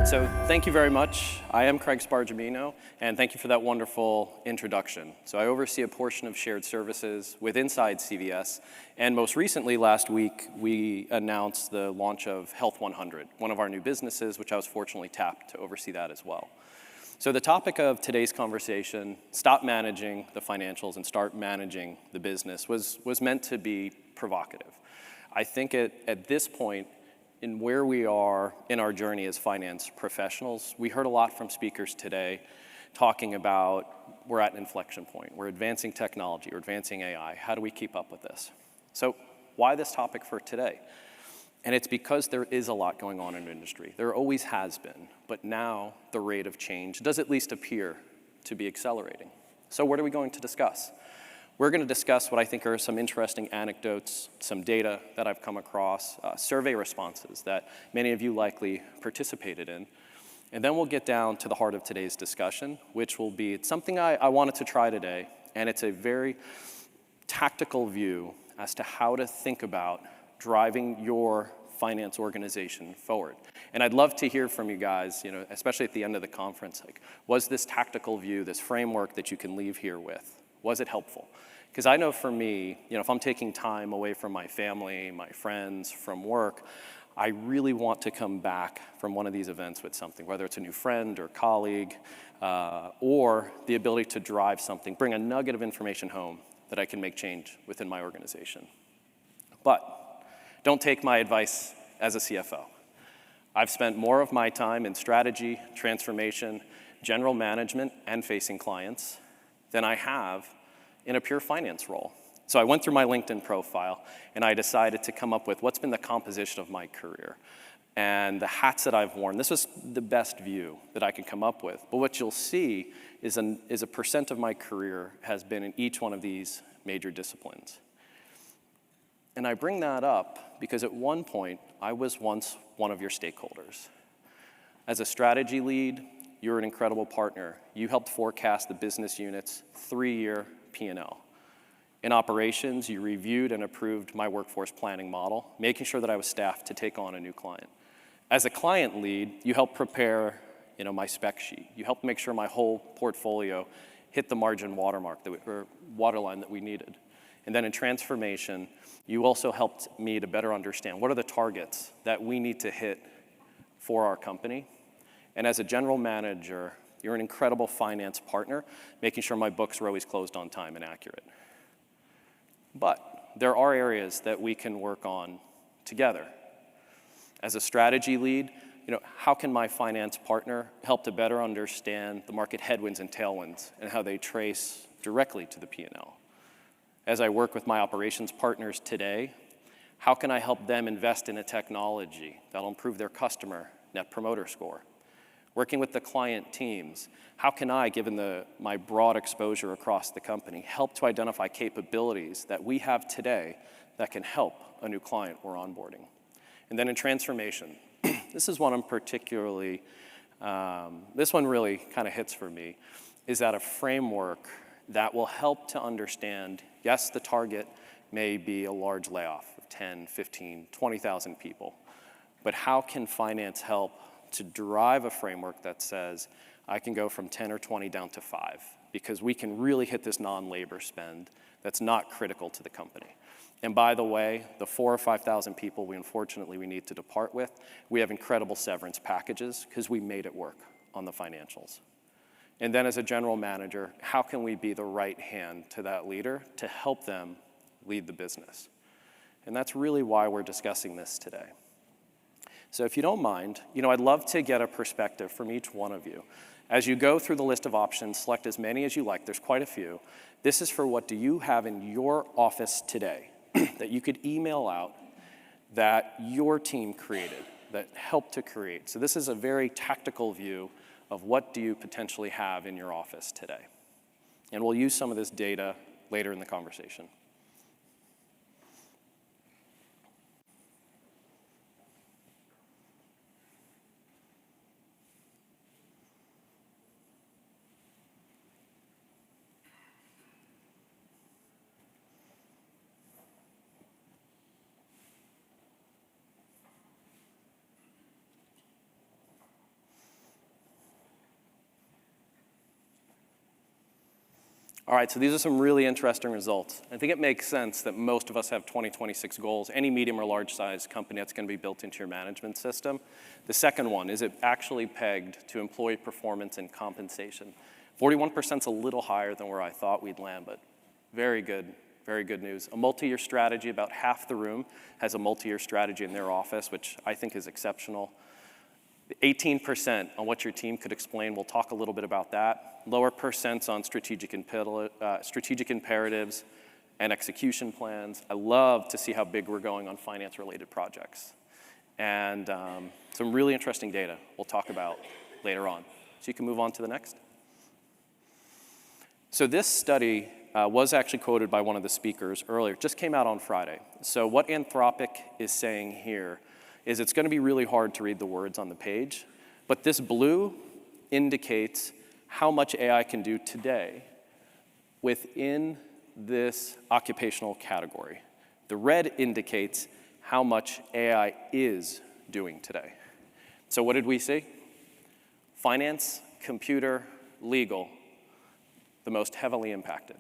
So thank you very much. I am Craig Spargimino, and thank you for that wonderful introduction. So I oversee a portion of shared services with inside CVS, and most recently last week, we announced the launch of Health 100, one of our new businesses, which I was fortunately tapped to oversee that as well. So the topic of today's conversation, stop managing the financials and start managing the business, was meant to be provocative. I think at this point, in where we are in our journey as finance professionals, we heard a lot from speakers today talking about we're at an inflection point. We're advancing technology, we're advancing AI. How do we keep up with this? So why this topic for today? And it's because there is a lot going on in the industry. There always has been, but now the rate of change does at least appear to be accelerating. So what are we going to discuss? We're going to discuss what I think are some interesting anecdotes, some data that I've come across, survey responses that many of you likely participated in. And then we'll get down to the heart of today's discussion, which will be something I wanted to try today, and it's a very tactical view as to how to think about driving your finance organization forward. And I'd love to hear from you guys, especially at the end of the conference, like, was this tactical view, this framework that you can leave here with, was it helpful? Because I know for me, if I'm taking time away from my family, my friends, from work, I really want to come back from one of these events with something, whether it's a new friend or colleague, or the ability to drive something, bring a nugget of information home that I can make change within my organization. But don't take my advice as a CFO. I've spent more of my time in strategy, transformation, general management, and facing clients than I have in a pure finance role. So I went through my LinkedIn profile and I decided to come up with what's been the composition of my career and the hats that I've worn. This was the best view that I can come up with. But what you'll see is a percent of my career has been in each one of these major disciplines. And I bring that up because at one point, I was once one of your stakeholders. As a strategy lead, you're an incredible partner. You helped forecast the business unit's 3-year P&L. In operations, you reviewed and approved my workforce planning model, making sure that I was staffed to take on a new client. As a client lead, you helped prepare my spec sheet. You helped make sure my whole portfolio hit the margin watermark or waterline that we needed. And then in transformation, you also helped me to better understand what are the targets that we need to hit for our company. And as a general manager, you're an incredible finance partner, making sure my books are always closed on time and accurate. But there are areas that we can work on together. As a strategy lead, how can my finance partner help to better understand the market headwinds and tailwinds and how they trace directly to the P&L? As I work with my operations partners today, how can I help them invest in a technology that'll improve their customer net promoter score? Working with the client teams, how can I, given my broad exposure across the company, help to identify capabilities that we have today that can help a new client we're onboarding? And then in transformation, this is one I'm particularly, this one really kind of hits for me, is that a framework that will help to understand, yes, the target may be a large layoff of 10, 15, 20,000 people, but how can finance help to drive a framework that says, I can go from 10 or 20 down to 5, because we can really hit this non-labor spend that's not critical to the company. And by the way, the 4,000 or 5,000 people we need to depart with, we have incredible severance packages because we made it work on the financials. And then as a general manager, how can we be the right hand to that leader to help them lead the business? And that's really why we're discussing this today. So if you don't mind, I'd love to get a perspective from each one of you. As you go through the list of options, select as many as you like. There's quite a few. This is for what do you have in your office today that you could email out that your team created, that helped to create. So this is a very tactical view of what do you potentially have in your office today. And we'll use some of this data later in the conversation. All right, so these are some really interesting results. I think it makes sense that most of us have 2026 goals, any medium or large size company that's going to be built into your management system. The second one, is it actually pegged to employee performance and compensation? 41% is a little higher than where I thought we'd land, but very good news. A multi-year strategy, about half the room has a multi-year strategy in their office, which I think is exceptional. 18% on what your team could explain. We'll talk a little bit about that. Lower percents on strategic imperatives and execution plans. I love to see how big we're going on finance-related projects. And some really interesting data we'll talk about later on. So you can move on to the next. So this study was actually quoted by one of the speakers earlier. It just came out on Friday. So what Anthropic is saying here is it's going to be really hard to read the words on the page, but this blue indicates how much AI can do today within this occupational category. The red indicates how much AI is doing today. So what did we see? Finance, computer, legal, the most heavily impacted.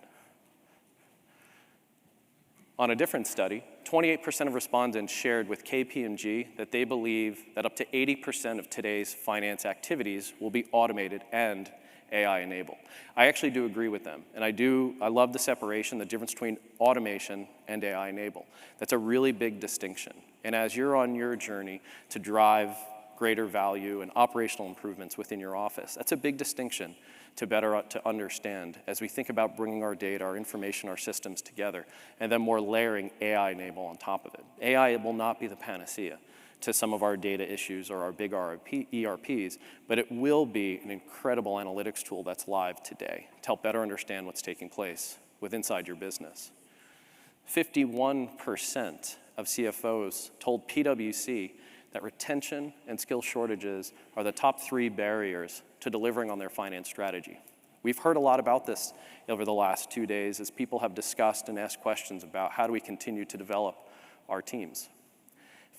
On a different study, 28% of respondents shared with KPMG that they believe that up to 80% of today's finance activities will be automated and AI-enabled. I actually do agree with them, and I love the separation, the difference between automation and AI-enabled. That's a really big distinction. And as you're on your journey to drive greater value and operational improvements within your office, that's a big distinction to understand as we think about bringing our data, our information, our systems together, and then more layering AI-enable on top of it. AI will not be the panacea to some of our data issues or our big ERPs, but it will be an incredible analytics tool that's live today to help better understand what's taking place inside your business. 51% of CFOs told PwC that retention and skill shortages are the top 3 barriers to delivering on their finance strategy. We've heard a lot about this over the last 2 days as people have discussed and asked questions about how do we continue to develop our teams.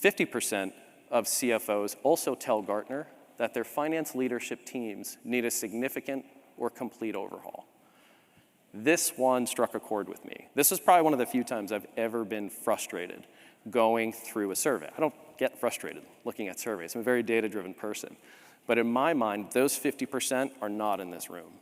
50% of CFOs also tell Gartner that their finance leadership teams need a significant or complete overhaul. This one struck a chord with me. This is probably one of the few times I've ever been frustrated going through a survey. I don't get frustrated looking at surveys. I'm a very data-driven person. But in my mind, those 50% are not in this room.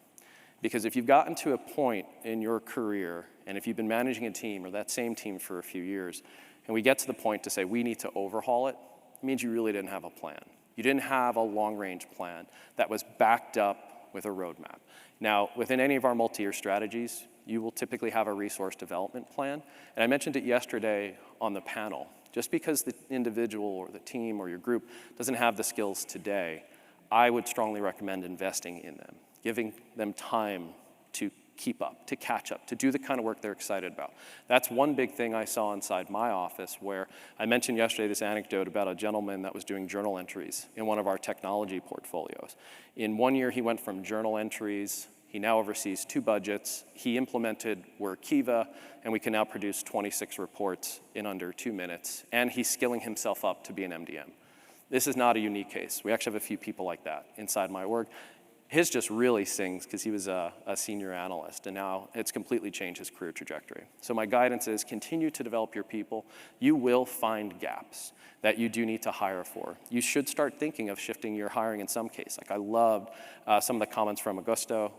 Because if you've gotten to a point in your career, and if you've been managing a team or that same team for a few years, and we get to the point to say we need to overhaul it, it means you really didn't have a plan. You didn't have a long-range plan that was backed up with a roadmap. Now, within any of our multi-year strategies, you will typically have a resource development plan. And I mentioned it yesterday on the panel. Just because the individual or the team or your group doesn't have the skills today, I would strongly recommend investing in them, giving them time to keep up, to catch up, to do the kind of work they're excited about. That's one big thing I saw inside my office where I mentioned yesterday this anecdote about a gentleman that was doing journal entries in one of our technology portfolios. In 1 year, he went from journal entries. He now oversees 2 budgets. He implemented Workiva, and we can now produce 26 reports in under 2 minutes. And he's skilling himself up to be an MDM. This is not a unique case. We actually have a few people like that inside my org. His just really sings because he was a senior analyst, and now it's completely changed his career trajectory. So my guidance is continue to develop your people. You will find gaps that you do need to hire for. You should start thinking of shifting your hiring in some case. Like I loved some of the comments from Augusto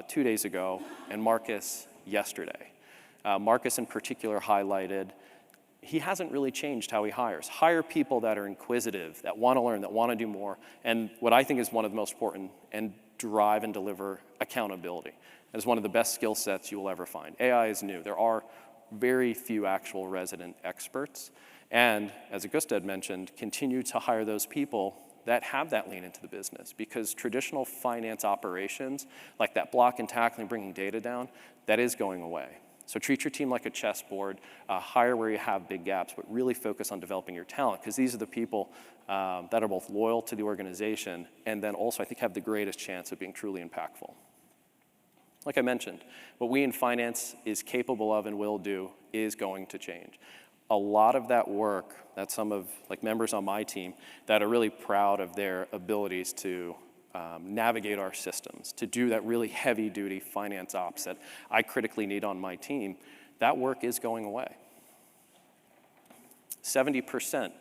2 days ago and Marcus yesterday. Marcus in particular highlighted he hasn't really changed how he hires. Hire people that are inquisitive, that want to learn, that want to do more, and what I think is one of the most important, and drive and deliver accountability. That is one of the best skill sets you will ever find. AI is new. There are very few actual resident experts, and as Augusta had mentioned, continue to hire those people that have that lean into the business, because traditional finance operations, like that block and tackling, bringing data down, that is going away. So treat your team like a chessboard, hire where you have big gaps, but really focus on developing your talent, because these are the people that are both loyal to the organization and then also, I think, have the greatest chance of being truly impactful. Like I mentioned, what we in finance is capable of and will do is going to change. A lot of that work that some of, like members on my team, that are really proud of their abilities to navigate our systems, to do that really heavy-duty finance ops that I critically need on my team, that work is going away. 70%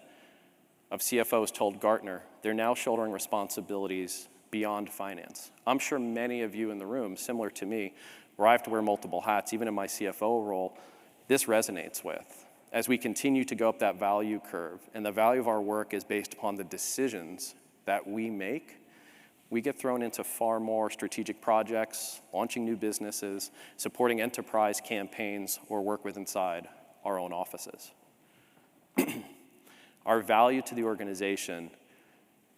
of CFOs told Gartner they're now shouldering responsibilities beyond finance. I'm sure many of you in the room, similar to me, where I have to wear multiple hats, even in my CFO role, this resonates with. As we continue to go up that value curve, and the value of our work is based upon the decisions that we make, we get thrown into far more strategic projects, launching new businesses, supporting enterprise campaigns, or work with inside our own offices. Our value to the organization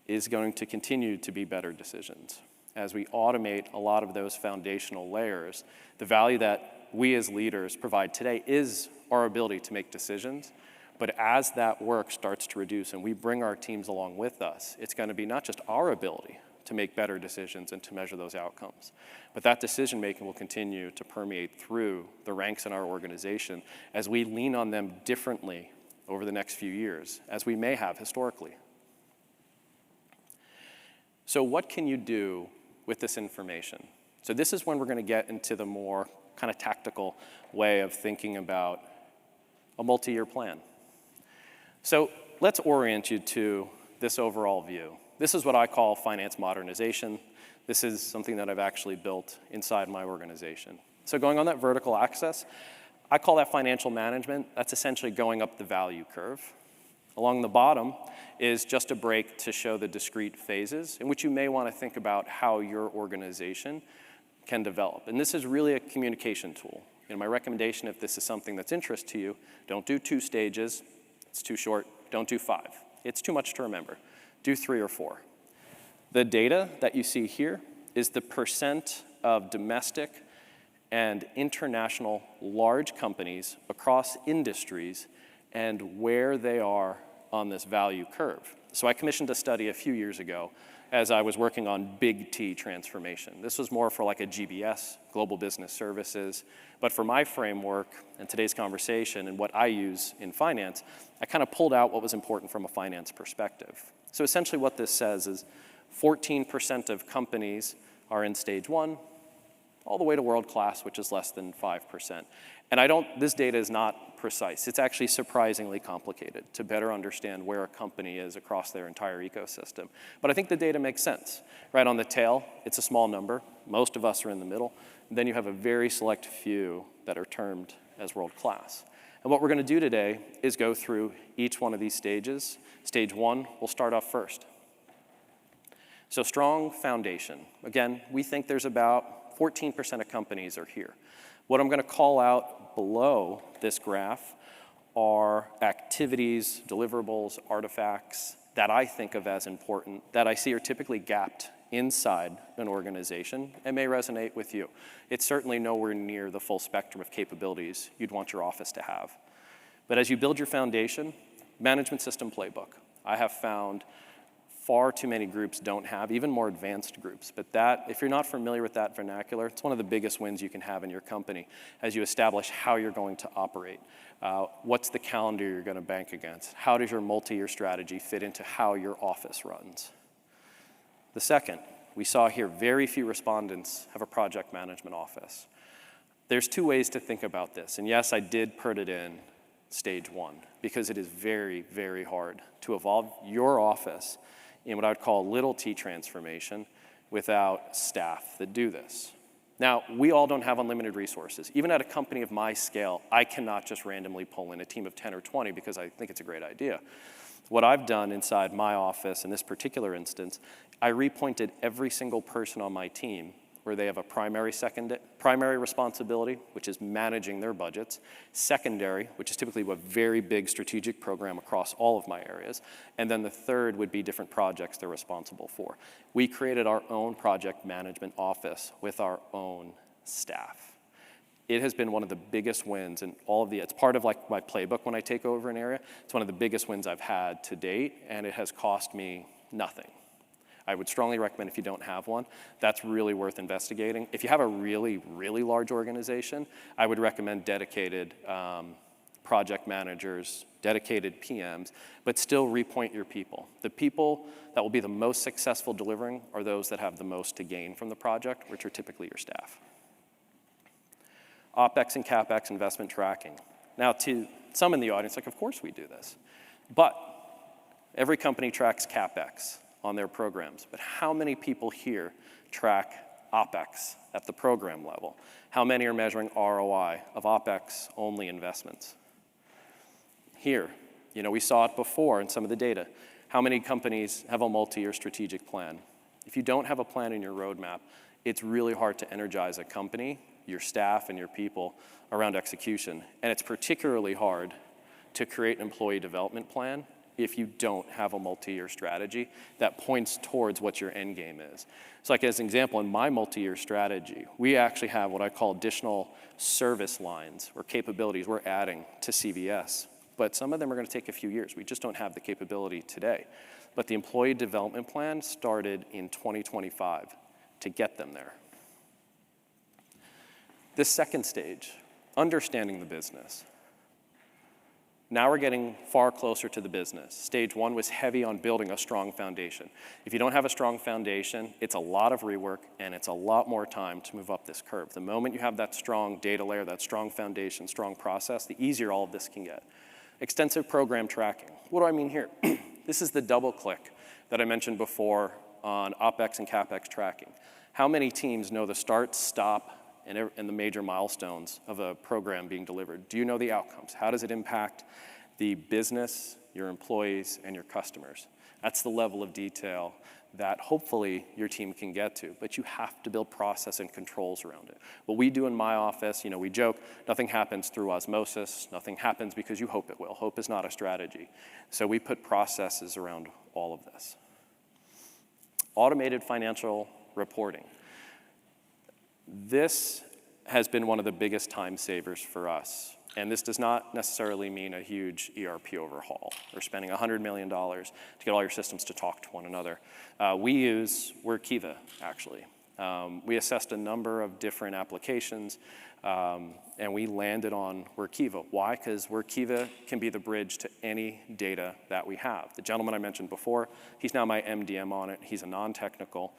is going to continue to be better decisions. As we automate a lot of those foundational layers, the value that we as leaders provide today is our ability to make decisions. But as that work starts to reduce and we bring our teams along with us, it's going to be not just our ability to make better decisions and to measure those outcomes, but that decision making will continue to permeate through the ranks in our organization as we lean on them differently over the next few years, as we may have historically. So what can you do with this information? So this is when we're going to get into the more kind of tactical way of thinking about a multi-year plan. So let's orient you to this overall view. This is what I call finance modernization. This is something that I've actually built inside my organization. So going on that vertical axis, I call that financial management. That's essentially going up the value curve. Along the bottom is just a break to show the discrete phases in which you may want to think about how your organization can develop. And this is really a communication tool. My recommendation, if this is something that's interest to you, don't do 2 stages. It's too short. Don't do 5. It's too much to remember. Do 3 or 4. The data that you see here is the percent of domestic and international large companies across industries and where they are on this value curve. So I commissioned a study a few years ago as I was working on big T transformation. This was more for like a GBS, Global Business Services, but for my framework and today's conversation and what I use in finance, I kind of pulled out what was important from a finance perspective. So essentially what this says is 14% of companies are in stage 1, all the way to world-class, which is less than 5%. And this data is not precise. It's actually surprisingly complicated to better understand where a company is across their entire ecosystem. But I think the data makes sense. Right on the tail, it's a small number. Most of us are in the middle. And then you have a very select few that are termed as world-class. And what we're going to do today is go through each one of these stages. Stage 1, we'll start off first. So strong foundation. Again, we think there's about 14% of companies are here. What I'm going to call out below this graph are activities, deliverables, artifacts that I think of as important, that I see are typically gapped inside an organization and may resonate with you. It's certainly nowhere near the full spectrum of capabilities you'd want your office to have. But as you build your foundation, management system playbook. I have found far too many groups don't have, even more advanced groups. But that, if you're not familiar with that vernacular, it's one of the biggest wins you can have in your company as you establish how you're going to operate. What's the calendar you're going to bank against? How does your multi-year strategy fit into how your office runs? The second, we saw here very few respondents have a project management office. There's 2 ways to think about this. And yes, I did put it in stage 1 because it is very, very hard to evolve your office in what I would call little T transformation without staff that do this. Now, we all don't have unlimited resources. Even at a company of my scale, I cannot just randomly pull in a team of 10 or 20 because I think it's a great idea. What I've done inside my office in this particular instance, I repointed every single person on my team where they have a primary responsibility, which is managing their budgets, secondary, which is typically a very big strategic program across all of my areas, and then the third would be different projects they're responsible for. We created our own project management office with our own staff. It has been one of the biggest wins in all of it's part of like my playbook when I take over an area. It's one of the biggest wins I've had to date, and it has cost me nothing. I would strongly recommend if you don't have one, that's really worth investigating. If you have a really, really large organization, I would recommend dedicated project managers, dedicated PMs, but still repoint your people. The people that will be the most successful delivering are those that have the most to gain from the project, which are typically your staff. OpEx and CapEx investment tracking. Now, to some in the audience, like, of course we do this. But every company tracks CapEx on their programs. But how many people here track OpEx at the program level? How many are measuring ROI of OpEx-only investments? Here, we saw it before in some of the data. How many companies have a multi-year strategic plan? If you don't have a plan in your roadmap, it's really hard to energize a company, your staff, and your people around execution. And it's particularly hard to create an employee development plan if you don't have a multi-year strategy that points towards what your end game is. So like as an example, in my multi-year strategy, we actually have what I call additional service lines or capabilities we're adding to CVS. But some of them are going to take a few years. We just don't have the capability today. But the employee development plan started in 2025 to get them there. This second stage, understanding the business. Now we're getting far closer to the business. Stage one was heavy on building a strong foundation. If you don't have a strong foundation, it's a lot of rework and it's a lot more time to move up this curve. The moment you have that strong data layer, that strong foundation, strong process, the easier all of this can get. Extensive program tracking. What do I mean here? This is the double click that I mentioned before on OpEx and CapEx tracking. How many teams know the start, stop, and the major milestones of a program being delivered? Do you know the outcomes? How does it impact the business, your employees, and your customers? That's the level of detail that hopefully your team can get to, but you have to build process and controls around it. What we do in my office, we joke, nothing happens through osmosis, nothing happens because you hope it will. Hope is not a strategy. So we put processes around all of this. Automated financial reporting. This has been one of the biggest time savers for us. And this does not necessarily mean a huge ERP overhaul or spending $100 million to get all your systems to talk to one another. We use Workiva, actually. We assessed a number of different applications, and we landed on Workiva. Why? Because Workiva can be the bridge to any data that we have. The gentleman I mentioned before, he's now my MDM on it. He's a non-technical.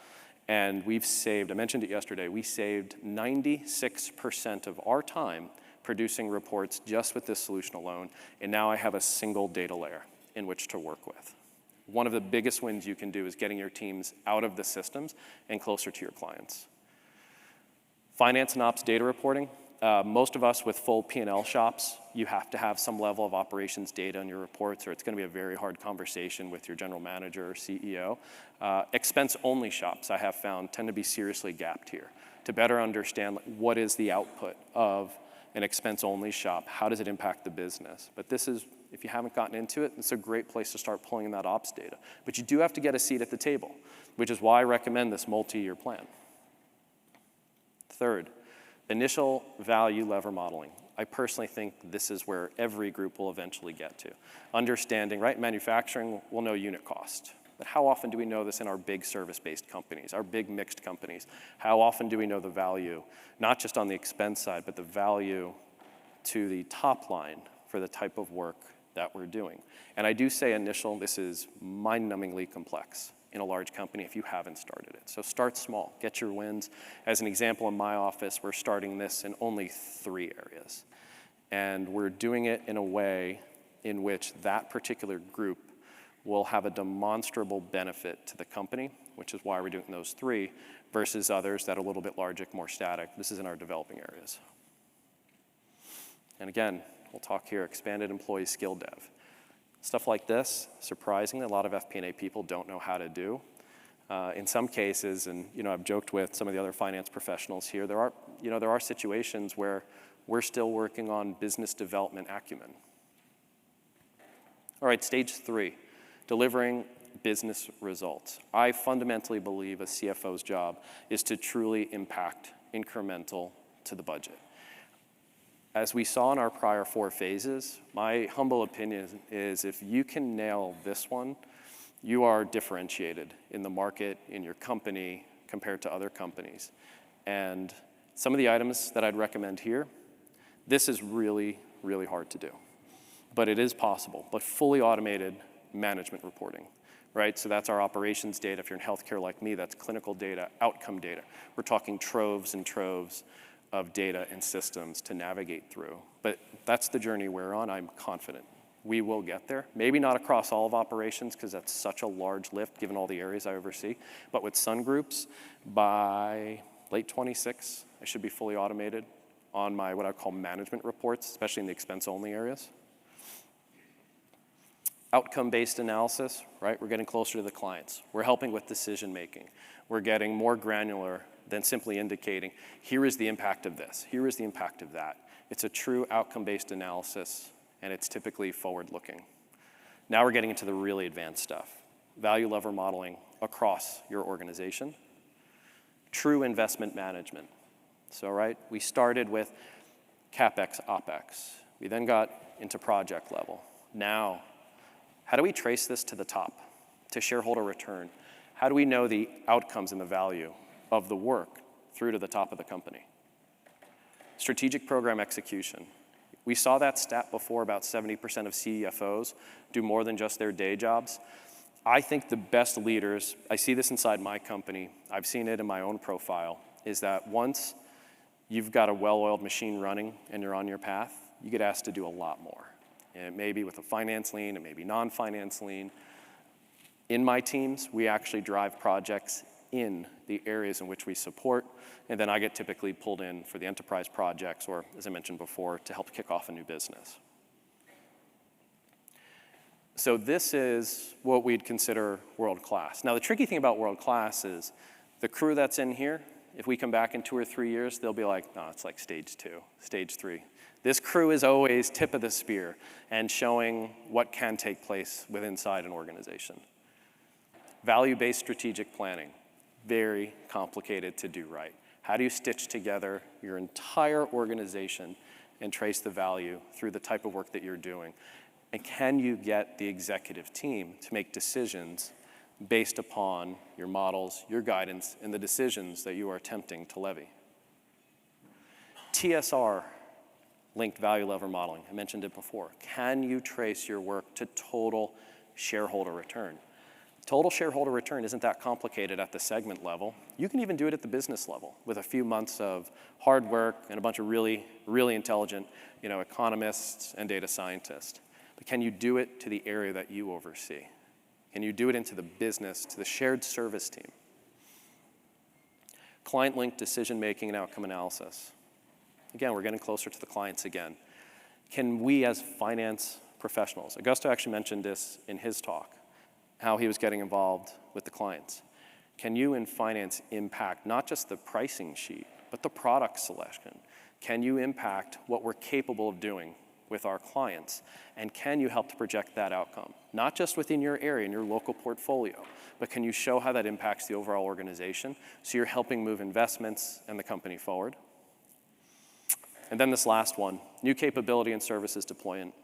And we've saved, I mentioned it yesterday, we saved 96% of our time producing reports just with this solution alone. And now I have a single data layer in which to work with. One of the biggest wins you can do is getting your teams out of the systems and closer to your clients. Finance and ops data reporting. Most of us with full P&L shops, you have to have some level of operations data in your reports or it's going to be a very hard conversation with your general manager or CEO. Expense-only shops, I have found, tend to be seriously gapped here. To better understand what is the output of an expense-only shop, how does it impact the business? But this is, if you haven't gotten into it, it's a great place to start pulling in that ops data. But you do have to get a seat at the table, which is why I recommend this multi-year plan. Third, initial value lever modeling. I personally think this is where every group will eventually get to. Understanding, right, manufacturing will know unit cost. But how often do we know this in our big service-based companies, our big mixed companies? How often do we know the value, not just on the expense side, but the value to the top line for the type of work that we're doing? And I do say initial, this is mind-numbingly complex in a large company if you haven't started it. So start small, get your wins. As an example, in my office, we're starting this in only 3 areas. And we're doing it in a way in which that particular group will have a demonstrable benefit to the company, which is why we're doing those 3, versus others that are a little bit larger, more static. This is in our developing areas. And again, we'll talk here, expanded employee skill dev. Stuff like this, surprisingly, a lot of FP&A people don't know how to do. In some cases, and I've joked with some of the other finance professionals here, there are situations where we're still working on business development acumen. All right, stage 3, delivering business results. I fundamentally believe a CFO's job is to truly impact incremental to the budget. As we saw in our prior 4 phases, my humble opinion is if you can nail this one, you are differentiated in the market, in your company, compared to other companies. And some of the items that I'd recommend here, this is really, really hard to do. but it is possible. But fully automated management reporting, right? So that's our operations data. If you're in healthcare like me, that's clinical data, outcome data. We're talking troves and troves of data and systems to navigate through. But that's the journey we're on. I'm confident we will get there. Maybe not across all of operations, because that's such a large lift given all the areas I oversee. But with Sun Groups, by late 26, I should be fully automated on my what I call management reports, especially in the expense-only areas. Outcome-based analysis, right? We're getting closer to the clients. We're helping with decision-making. We're getting more granular than simply indicating, here is the impact of this, here is the impact of that. It's a true outcome-based analysis, and it's typically forward-looking. Now we're getting into the really advanced stuff. Value lever modeling across your organization. True investment management. So, right, we started with CapEx, OpEx. We then got into project level. Now, how do we trace this to the top, to shareholder return? How do we know the outcomes and the value of the work through to the top of the company? Strategic program execution. We saw that stat before, about 70% of CFOs do more than just their day jobs. I think the best leaders, I see this inside my company, I've seen it in my own profile, is that once you've got a well-oiled machine running and you're on your path, you get asked to do a lot more. And it may be with a finance lean, it may be non-finance lean. In my teams, we actually drive projects in the areas in which we support, and then I get typically pulled in for the enterprise projects, or as I mentioned before, to help kick off a new business. So this is what we'd consider world-class. Now, the tricky thing about world-class is the crew that's in here, if we come back in 2 or 3 years, they'll be like, no, it's like stage 2, stage 3. This crew is always tip of the spear and showing what can take place within inside an organization. Value-based strategic planning, very complicated to do right. How do you stitch together your entire organization and trace the value through the type of work that you're doing? And can you get the executive team to make decisions based upon your models, your guidance, and the decisions that you are attempting to levy? TSR-linked value lever modeling, I mentioned it before. Can you trace your work to total shareholder return? Total shareholder return isn't that complicated at the segment level. You can even do it at the business level with a few months of hard work and a bunch of really, really intelligent, economists and data scientists. But can you do it to the area that you oversee? Can you do it into the business, to the shared service team? Client-linked decision-making and outcome analysis. Again, we're getting closer to the clients again. Can we as finance professionals, Augusto actually mentioned this in his talk, how he was getting involved with the clients. Can you in finance impact not just the pricing sheet, but the product selection? Can you impact what we're capable of doing with our clients? And can you help to project that outcome? Not just within your area, in your local portfolio, but can you show how that impacts the overall organization so you're helping move investments and the company forward? And then this last one, new capability and services deployment.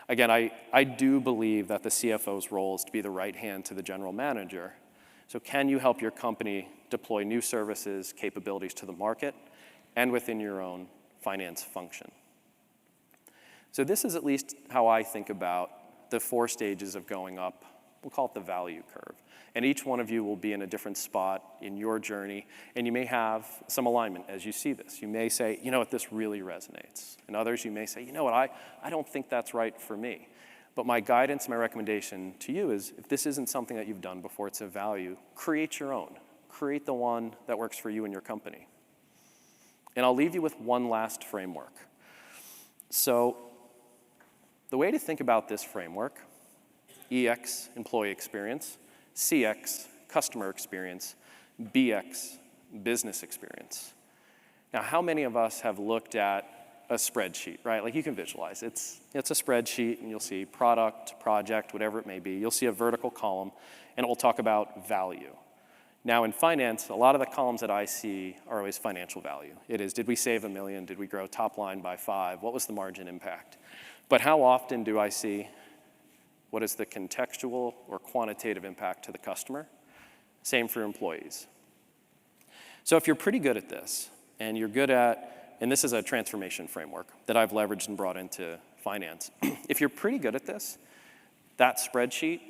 Again, I do believe that the CFO's role is to be the right hand to the general manager. So can you help your company deploy new services, capabilities to the market, and within your own finance function? So this is at least how I think about the 4 stages of going up. We'll call it the value curve. And each one of you will be in a different spot in your journey, and you may have some alignment as you see this. You may say, you know what, this really resonates. And others, you may say, you know what, I don't think that's right for me. But my guidance, my recommendation to you is, if this isn't something that you've done before, it's a value, create your own. Create the one that works for you and your company. And I'll leave you with one last framework. So the way to think about this framework, EX, employee experience, CX, customer experience, BX, business experience. Now, how many of us have looked at a spreadsheet, right? Like, you can visualize. It's a spreadsheet, and you'll see product, project, whatever it may be. You'll see a vertical column, and it will talk about value. Now, in finance, a lot of the columns that I see are always financial value. It is, did we save $1 million? Did we grow top line by 5? What was the margin impact? But how often do I see, what is the contextual or quantitative impact to the customer? Same for employees. So if you're pretty good at this, and you're good at, and this is a transformation framework that I've leveraged and brought into finance. If you're pretty good at this, that spreadsheet,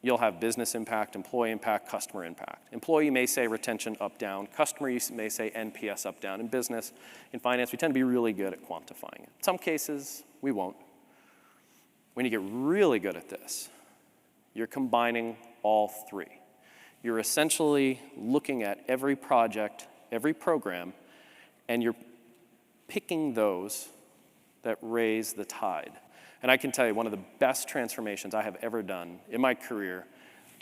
you'll have business impact, employee impact, customer impact. Employee may say retention up, down. Customer may say NPS up, down. In business, in finance, we tend to be really good at quantifying it. In some cases, we won't. When you get really good at this, you're combining all three. You're essentially looking at every project, every program, and you're picking those that raise the tide. And I can tell you, one of the best transformations I have ever done in my career,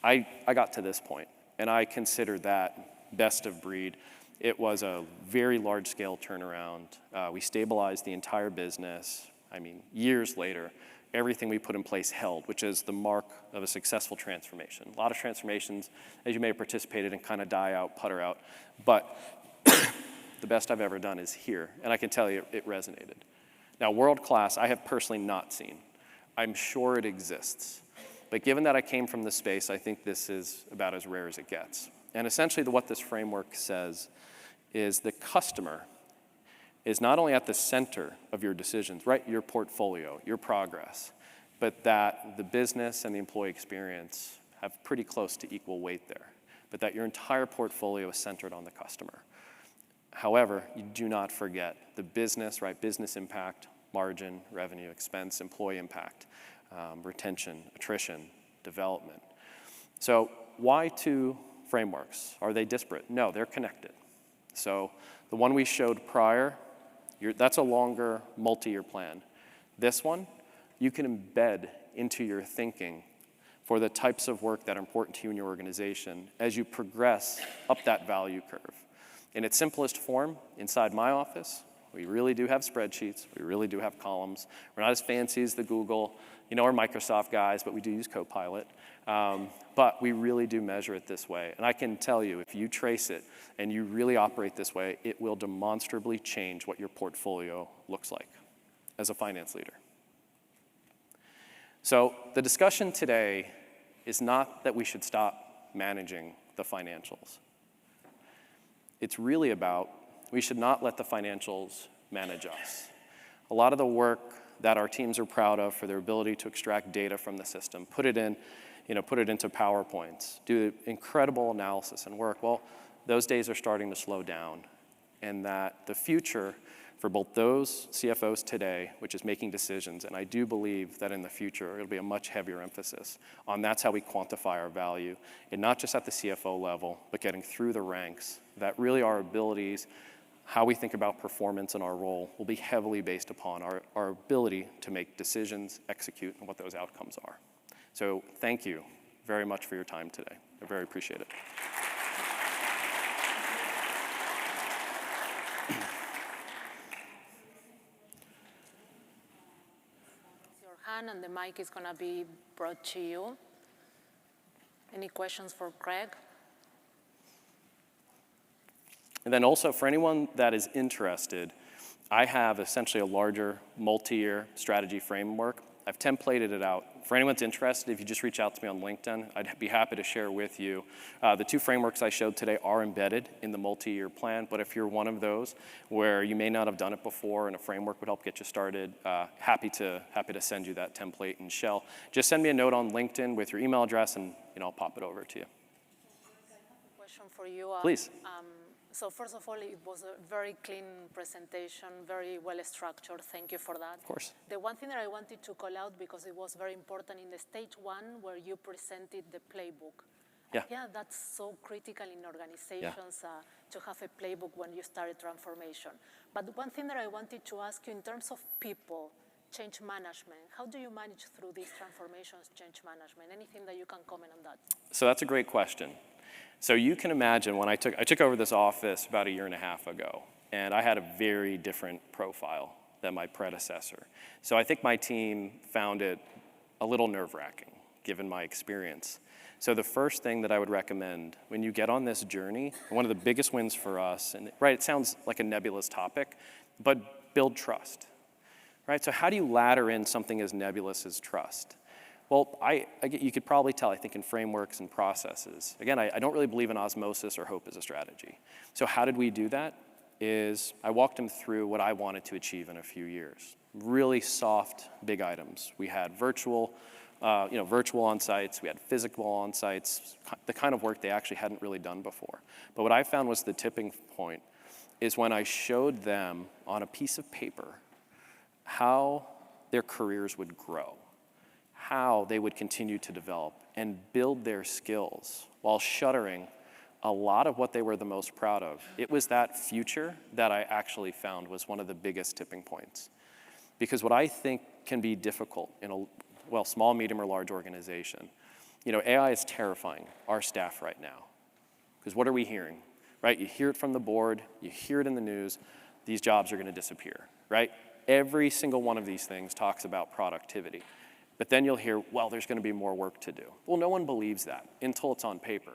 I got to this point, and I consider that best of breed. It was a very large-scale turnaround. We stabilized the entire business. I mean, years later, everything we put in place held, which is the mark of a successful transformation. A lot of transformations, as you may have participated in, kind of die out, putter out. But the best I've ever done is here, and I can tell you it resonated. Now, world-class, I have personally not seen. I'm sure it exists. But given that I came from this space, I think this is about as rare as it gets. And essentially what this framework says is the customer is not only at the center of your decisions, right, your portfolio, your progress, but that the business and the employee experience have pretty close to equal weight there, but that your entire portfolio is centered on the customer. However, you do not forget the business, right? Business impact, margin, revenue, expense, employee impact, retention, attrition, development. So why two frameworks? Are they disparate? No, they're connected. So the one we showed prior, that's a longer multi-year plan. This one, you can embed into your thinking for the types of work that are important to you in your organization as you progress up that value curve. In its simplest form, inside my office, we really do have spreadsheets. We really do have columns. We're not as fancy as the Google, or Microsoft guys, but we do use Copilot. But we really do measure it this way. And I can tell you, if you trace it and you really operate this way, it will demonstrably change what your portfolio looks like as a finance leader. So the discussion today is not that we should stop managing the financials. It's really about we should not let the financials manage us. A lot of the work that our teams are proud of for their ability to extract data from the system, put it into PowerPoints, do incredible analysis and work, well, those days are starting to slow down. And that the future for both those CFOs today, which is making decisions, and I do believe that in the future it'll be a much heavier emphasis on that's how we quantify our value, and not just at the CFO level, but getting through the ranks, that really our abilities, how we think about performance in our role will be heavily based upon our ability to make decisions, execute, and what those outcomes are. So thank you very much for your time today. I very appreciate it. Your hand and the mic is going to be brought to you. Any questions for Craig? And then also for anyone that is interested, I have essentially a larger multi-year strategy framework. I've templated it out. For anyone that's interested, if you just reach out to me on LinkedIn, I'd be happy to share with you. The two frameworks I showed today are embedded in the multi-year plan, but if you're one of those where you may not have done it before and a framework would help get you started, happy to send you that template and shell. Just send me a note on LinkedIn with your email address and I'll pop it over to you. I have a question for you. Please. So first of all, it was a very clean presentation, very well structured. Thank you for that. Of course. The one thing that I wanted to call out, because it was very important in the stage one where you presented the playbook. Yeah. That's so critical in organizations to have a playbook when you start a transformation. But one thing that I wanted to ask you in terms of people, change management, how do you manage through these transformations, change management? Anything that you can comment on that? So that's a great question. So you can imagine when I took over this office about 1.5 years ago, and I had a very different profile than my predecessor. So I think my team found it a little nerve-wracking, given my experience. So the first thing that I would recommend when you get on this journey, one of the biggest wins for us, and right, it sounds like a nebulous topic, but build trust, right? So how do you ladder in something as nebulous as trust? Well, you could probably tell, I think, in frameworks and processes. Again, I don't really believe in osmosis or hope as a strategy. So how did we do that? I walked them through what I wanted to achieve in a few years. really soft, big items. We had virtual on-sites, we had physical on-sites, the kind of work they actually hadn't really done before. But what I found was the tipping point is when I showed them on a piece of paper how their careers would grow, how they would continue to develop and build their skills while shuttering a lot of what they were the most proud of. It was that future that I actually found was one of the biggest tipping points. Because what I think can be difficult in a small, medium, or large organization, AI is terrifying our staff right now. Because what are we hearing, right? You hear it from the board, you hear it in the news, these jobs are gonna disappear, right? Every single one of these things talks about productivity. But then you'll hear, well, there's gonna be more work to do. Well, no one believes that until it's on paper.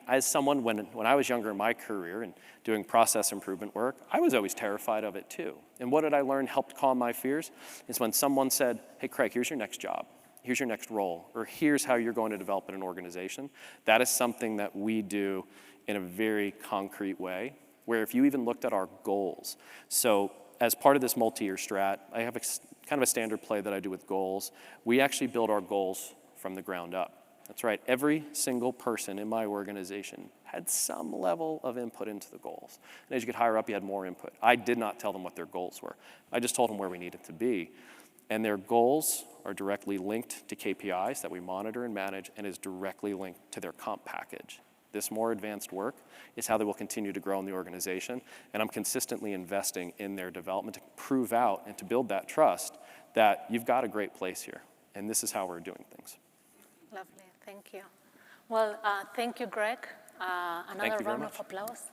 As someone, when I was younger in my career and doing process improvement work, I was always terrified of it too. And what did I learn helped calm my fears? Is when someone said, hey, Craig, here's your next job, here's your next role, or here's how you're going to develop in an organization. That is something that we do in a very concrete way, where if you even looked at our goals. So as part of this multi-year strat, I have kind of a standard play that I do with goals. We actually build our goals from the ground up. That's right, every single person in my organization had some level of input into the goals. And as you get higher up, you had more input. I did not tell them what their goals were. I just told them where we needed to be. And their goals are directly linked to KPIs that we monitor and manage, and is directly linked to their comp package. This more advanced work is how they will continue to grow in the organization, and I'm consistently investing in their development to prove out and to build that trust that you've got a great place here, and this is how we're doing things. Lovely, thank you. Well, thank you, Greg. Another round of applause.